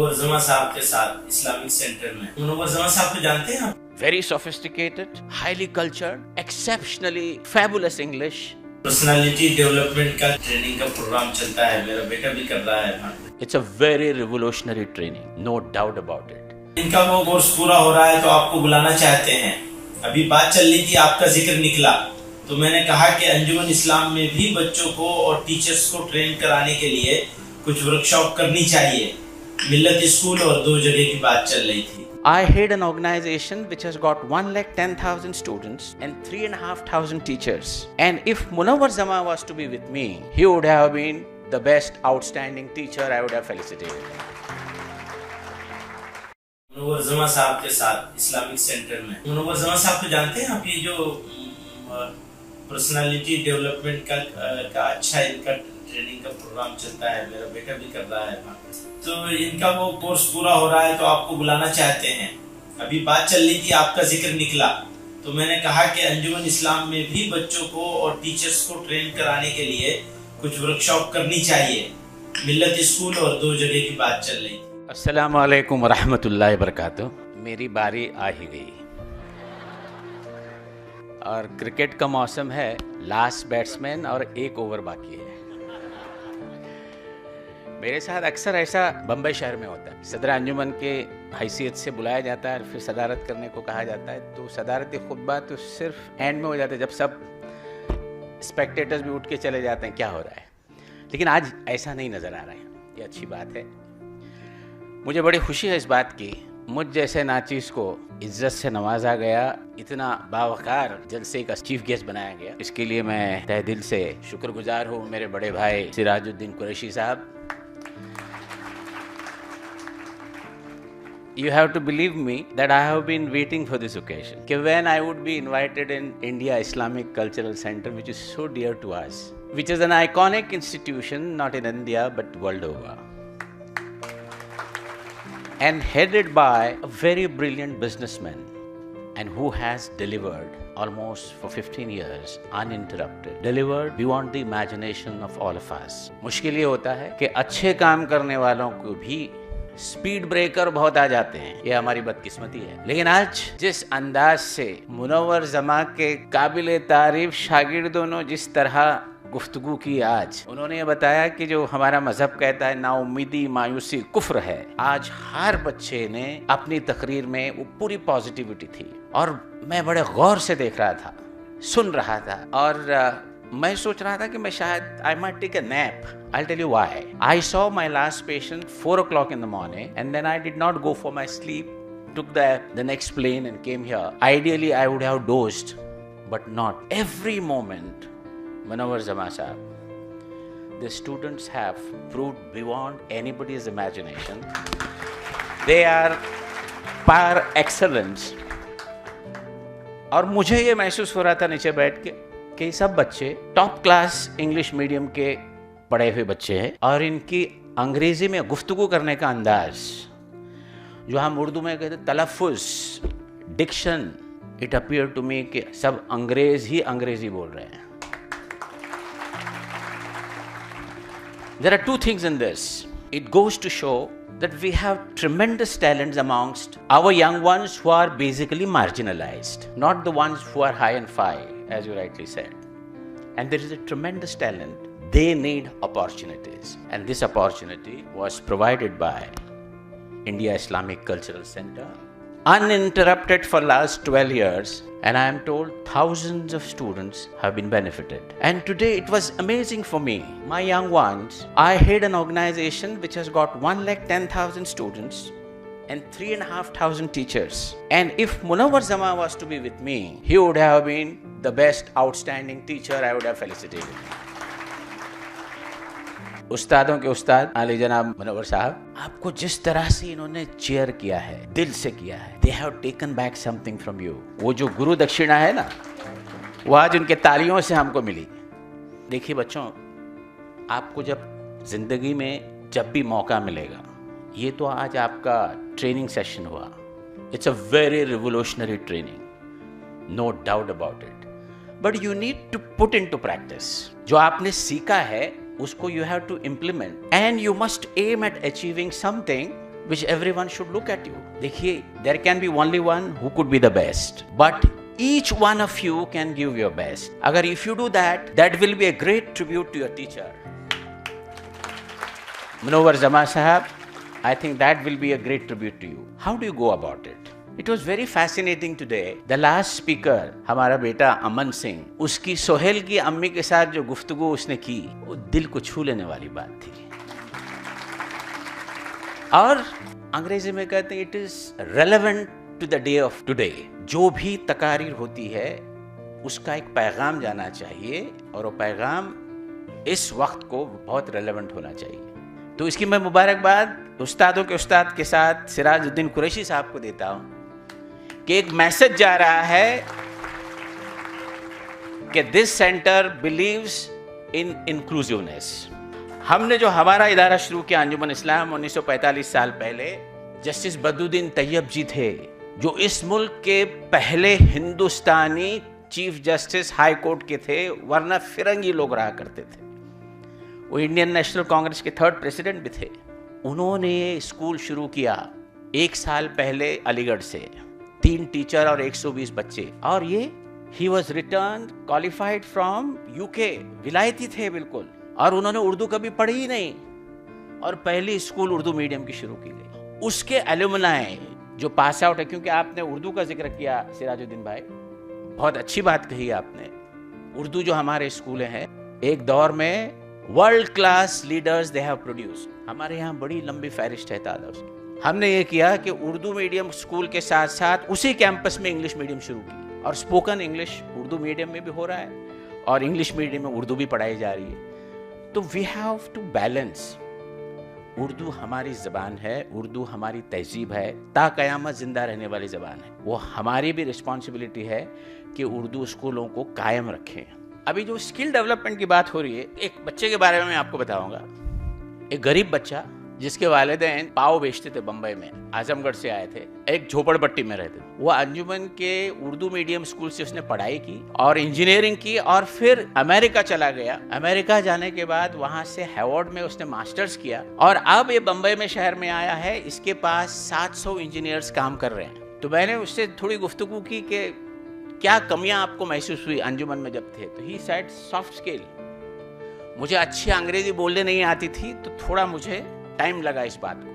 منور زمان صاحب کے ساتھ اسلامک سینٹر میں. منور زمان صاحب کو جانتے ہیں آپ؟ Very sophisticated, highly cultured, exceptionally fabulous English. Personality development کا ٹریننگ کا پروگرام چلتا ہے, میرا بیٹا بھی کر رہا ہے. It's a very revolutionary training, no doubt about it. ان کا وہ کورس پورا ہو رہا ہے تو آپ کو بلانا چاہتے ہیں. ابھی بات چل رہی تھی, آپ کا ذکر نکلا تو میں نے کہا کہ انجمن اسلام میں بھی بچوں کو اور ٹیچرز کو ٹرین کرانے کے لیے کچھ ورکشاپ کرنی چاہیے. ملت اسکول اور 2 جگہ کی بات چل رہی تھی. I head an organization which has got 110,000 students and 3,500 teachers. And if Munawwar Zaman was to be with me, he would have been the best outstanding teacher. I would have felicitated. منور زمان صاحب کے ساتھ Islamic centre میں. منور زمان صاحب کو جانتے ہیں آپ؟ یہ جو پرسنالٹی ڈیولپمنٹ کا اچھا ان کا ٹریننگ کا پروگرام چلتا ہے, میرا بیٹا بھی کر رہا ہے. تو ان کا وہ کورس پورا ہو رہا ہے تو آپ کو بلانا چاہتے ہیں. ابھی بات چل رہی تھی, آپ کا ذکر نکلا تو میں نے کہا کہ انجمن اسلام میں بھی بچوں کو اور ٹیچرز کو ٹرین کرانے کے لیے کچھ ورکشاپ کرنی چاہیے. ملت اسکول اور 2 جگہ کی بات چل رہی تھی. السلام علیکم ورحمۃ اللہ وبرکاتہ. میری باری آ ہی گئی اور کرکٹ کا موسم ہے. لاسٹ بیٹسمین اور 1 اوور باقی ہے. میرے ساتھ اکثر ایسا بمبئی شہر میں ہوتا ہے. صدر انجمن کے حیثیت سے بلایا جاتا ہے, پھر صدارت کرنے کو کہا جاتا ہے, تو صدارتی خطبہ تو صرف اینڈ میں ہو جاتا ہے جب سب اسپیکٹیٹرز بھی اٹھ کے چلے جاتے ہیں کیا ہو رہا ہے. لیکن آج ایسا نہیں نظر آ رہا ہے. یہ اچھی بات ہے. مجھے بڑی خوشی ہے اس بات کی, مجھ جیسے ناچیز کو عزت سے نوازا گیا, اتنا باوقار جلسے کا چیف گیسٹ بنایا گیا. اس کے لیے میں تہ دل سے شکر گزار ہوں میرے بڑے بھائی سراج الدین قریشی صاحب. You have to believe me that I have been waiting for this occasion. When I would be invited in India Islamic Cultural Center, which is so dear to us, which is an iconic institution not in India but world over, and headed by a very brilliant businessman, and who has delivered almost for 15 years uninterrupted, delivered beyond the imagination of all of us. مشکل یہ ہوتا ہے کہ اچھے کام کرنے والوں کو بھی سپیڈ بریکر بہت آ جاتے ہیں, یہ ہماری بدقسمتی ہے. لیکن آج جس انداز سے منور زمان کے قابل تعریف شاگردوں نے جس طرح گفتگو کی, آج انہوں نے یہ بتایا کہ جو ہمارا مذہب کہتا ہے نا امیدی مایوسی کفر ہے, آج ہر بچے نے اپنی تقریر میں وہ پوری پازیٹیوٹی تھی. اور میں بڑے غور سے دیکھ رہا تھا, سن رہا تھا, اور میں سوچ رہا تھا کہ میں شاید I might take a nap. I'll tell you why. I saw my last patient 4 o'clock in the morning, and then I did not go for my sleep, took the next plane and came here. Ideally I would have dozed, but not. Every moment, Munawwar Zaman Sahab, the students have proved beyond anybody's imagination. They are par excellence. اور مجھے یہ محسوس ہو رہا تھا نیچے بیٹھ کے کہ یہ سب بچے ٹاپ کلاس انگلش میڈیم کے پڑھے ہوئے بچے ہیں, اور ان کی انگریزی میں گفتگو کرنے کا انداز, جو ہم اردو میں کہتے ہیں تلفظ, diction, it appear to me کہ سب انگریز ہی انگریزی بول رہے ہیں. There are 2 things in this. It goes to show that we have tremendous talents amongst our young ones who are basically marginalized, not the ones who are high and fine, as you rightly said. And there is a tremendous talent. They need opportunities, and this opportunity was provided by India Islamic Cultural Center, uninterrupted for last 12 years, and I am told thousands of students have been benefited. And today it was amazing for me, my young ones. I head an organization which has got 110,000 students and 3,500 teachers. And if Munawwar Zaman was to be with me, he would have been the best outstanding teacher. I would have felicitated. استادوں کے استاد علی جناب منور صاحب, آپ کو جس طرح سے انہوں نے چیئر کیا ہے, دل سے کیا ہے. They have taken back something from you. وہ جو گرو دکشنا ہے نا, وہ آج ان کے تالیوں سے ہم کو ملی. دیکھیے بچوں, آپ کو جب زندگی میں جب بھی موقع ملے گا, یہ تو آج آپ کا ٹریننگ سیشن ہوا. It's a very revolutionary training, no doubt about it. But you need to put into practice. جو آپ نے سیکھا ہے اس کو you have to implement, and you must aim at achieving something which everyone should look at you. دیکھیے, there can be only one who could be the best, but each one of you can give your best. اگر if you do that, that will be a great tribute to your teacher. Munawwar Jama Sahab, I think that will be a great tribute to you. How do you go about it? It was very fascinating today. The last speaker, ہمارا بیٹا امن سنگھ, اس کی سہیل کی امی کے ساتھ جو گفتگو اس نے کی, وہ دل کو چھو لینے والی بات تھی. اور انگریزی میں کہتے ہیں it is relevant to the day of today. جو بھی تقاریر ہوتی ہے اس کا ایک پیغام جانا چاہیے, اور وہ پیغام اس وقت کو بہت ریلیونٹ ہونا چاہیے. تو اس کی میں مبارکباد استادوں کے استاد کے ساتھ سراج الدین قریشی صاحب کو دیتا ہوں کہ ایک میسج جا رہا ہے کہ دس سینٹر بلیوز ان انکلوزیونیس. ہم نے جو ہمارا ادارہ شروع کیا انجمن اسلام 1945 سال پہلے, جسٹس بدرالدین طیب جی تھے جو اس ملک کے پہلے ہندوستانی چیف جسٹس ہائی کورٹ کے تھے, ورنہ فرنگی لوگ رہا کرتے تھے. وہ انڈین نیشنل کانگریس کے 3rd پریزیڈنٹ بھی تھے. انہوں نے اسکول شروع کیا 1 سال پہلے علی گڑھ سے, 3 ٹیچر اور 120 بچے. اور یہ he was return qualified from UK, ولایتی تھے بالکل, اور انہوں نے اردو کبھی پڑھی ہی نہیں, اور پہلی اسکول اردو میڈیم کی شروع کی گئی. اس کے ایلومنائی جو پاس آؤٹ ہے, کیونکہ آپ نے اردو کا ذکر کیا سراج الدین بھائی, بہت اچھی بات کہی آپ نے. اردو جو ہمارے اسکولیں ہیں ایک دور میں world class leaders they have produce. ہمارے یہاں بڑی لمبی فہرست ہے تعداد اس کی. ہم نے یہ کیا کہ اردو میڈیم اسکول کے ساتھ ساتھ اسی کیمپس میں انگلش میڈیم شروع کی, اور اسپوکن انگلش اردو میڈیم میں بھی ہو رہا ہے, اور انگلش میڈیم میں اردو بھی پڑھائی جا رہی ہے. تو we have to balance. Urdu ہماری زبان ہے, اردو ہماری تہذیب ہے, تا قیامت زندہ رہنے والی زبان ہے. وہ ہماری بھی رسپانسبلٹی ہے کہ اردو اسکولوں کو قائم رکھیں. ابھی جو اسکل ڈیولپمنٹ کی بات ہو رہی ہے, ایک بچے کے بارے میں آپ کو بتاؤں گا. ایک غریب بچہ جس کے والدین پاؤ بیچتے تھے بمبئی میں, اعظم گڑھ سے آئے تھے, ایک جھوپڑ پٹی میں رہتے تھے. وہ انجمن کے اردو میڈیم اسکول سے اس نے پڑھائی کی اور انجینئرنگ کی, اور پھر امریکہ چلا گیا. امریکہ جانے کے بعد وہاں سے ہیوارڈ میں اس نے ماسٹرز کیا, اور اب یہ بمبئی میں شہر میں آیا ہے. اس کے پاس 700 انجینئرز کام کر رہے ہیں. تو میں نے اس سے تھوڑی گفتگو کی کہ کیا کمیاں آپ کو محسوس ہوئی انجمن میں جب تھے. تو ہی سیڈ سافٹ اسکل. مجھے اچھی انگریزی بولنے نہیں آتی تھی, تو تھوڑا مجھے ٹائم لگا اس بات کو.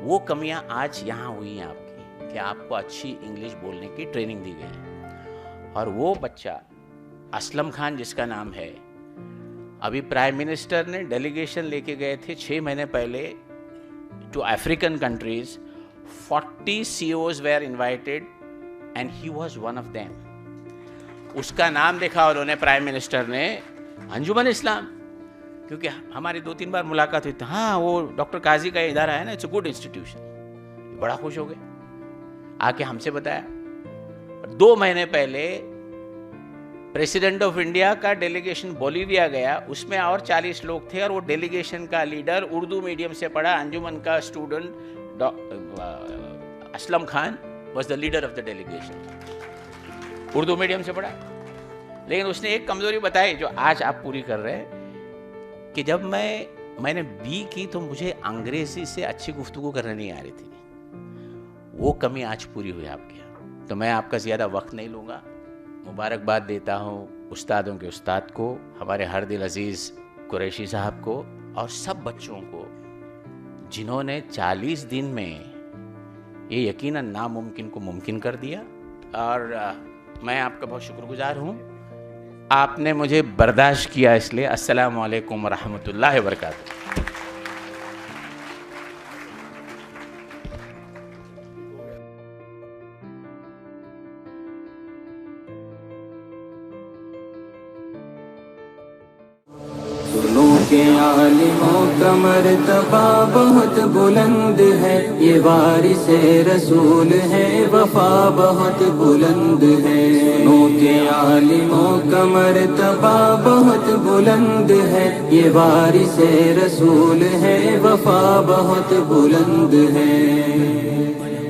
وہ کمیاں آج یہاں ہوئی ہیں آپ کی کہ آپ کو اچھی انگلش بولنے کی ٹریننگ دی گئی. اور وہ بچہ اسلم خان جس کا نام ہے, ابھی پرائم منسٹر نے ڈیلیگیشن لے کے گئے تھے 6 مہینے پہلے to African countries. 40 CEOs were invited and he was one of them. اس کا نام دیکھا انہوں نے, پرائم منسٹر نے, انجمن اسلام. کیونکہ ہماری 2-3 بار ملاقات ہوئی تھی. ہاں وہ ڈاکٹر قاضی کا ادارہ ہے نا, اٹس اے گڈ انسٹیٹیوشن. بڑا خوش ہو گئے, آ کے ہم سے بتایا. 2 مہینے پہلے پریزیڈنٹ آف انڈیا کا ڈیلیگیشن بولیویا گیا, اس میں اور 40 لوگ تھے, اور وہ ڈیلیگیشن کا لیڈر اردو میڈیم سے پڑھا. انجمن کا student Aslam Khan was the leader of the delegation, Urdu medium سے پڑھا. لیکن اس نے ایک کمزوری بتائی جو آج آپ پوری کر رہے ہیں, کہ جب میں نے BA کی تو مجھے انگریزی سے اچھی گفتگو کرنے نہیں آ رہی تھی. وہ کمی آج پوری ہوئی آپ کی. تو میں آپ کا زیادہ وقت نہیں لوں گا. مبارکباد دیتا ہوں استادوں کے استاد کو, ہمارے ہر دل عزیز قریشی صاحب کو, اور سب بچوں کو جنہوں نے 40 دن میں یہ یقیناً ناممکن کو ممکن کر دیا. اور میں آپ کا بہت شکر گزار ہوں, آپ نے مجھے برداشت کیا, اس لیے السلام علیکم ورحمۃ اللہ وبرکاتہ. کے عالموں کا مرتبہ بہت بلند ہے, یہ وارث رسول ہے, وفا بہت بلند ہے. سنو کے عالموں کا مرتبہ بہت بلند ہے, یہ وارث رسول ہے, وفا بہت بلند ہے.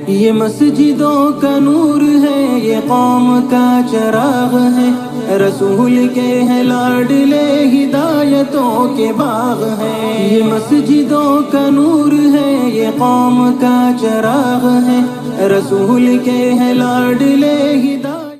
یہ مسجدوں کا نور ہے, یہ قوم کا چراغ ہے, رسول کے ہیں لاڈلے ہدایتوں کے باغ ہیں، یہ مسجدوں کا نور ہے، یہ قوم کا چراغ ہے، رسول کے ہیں لاڈلے ہدایتوں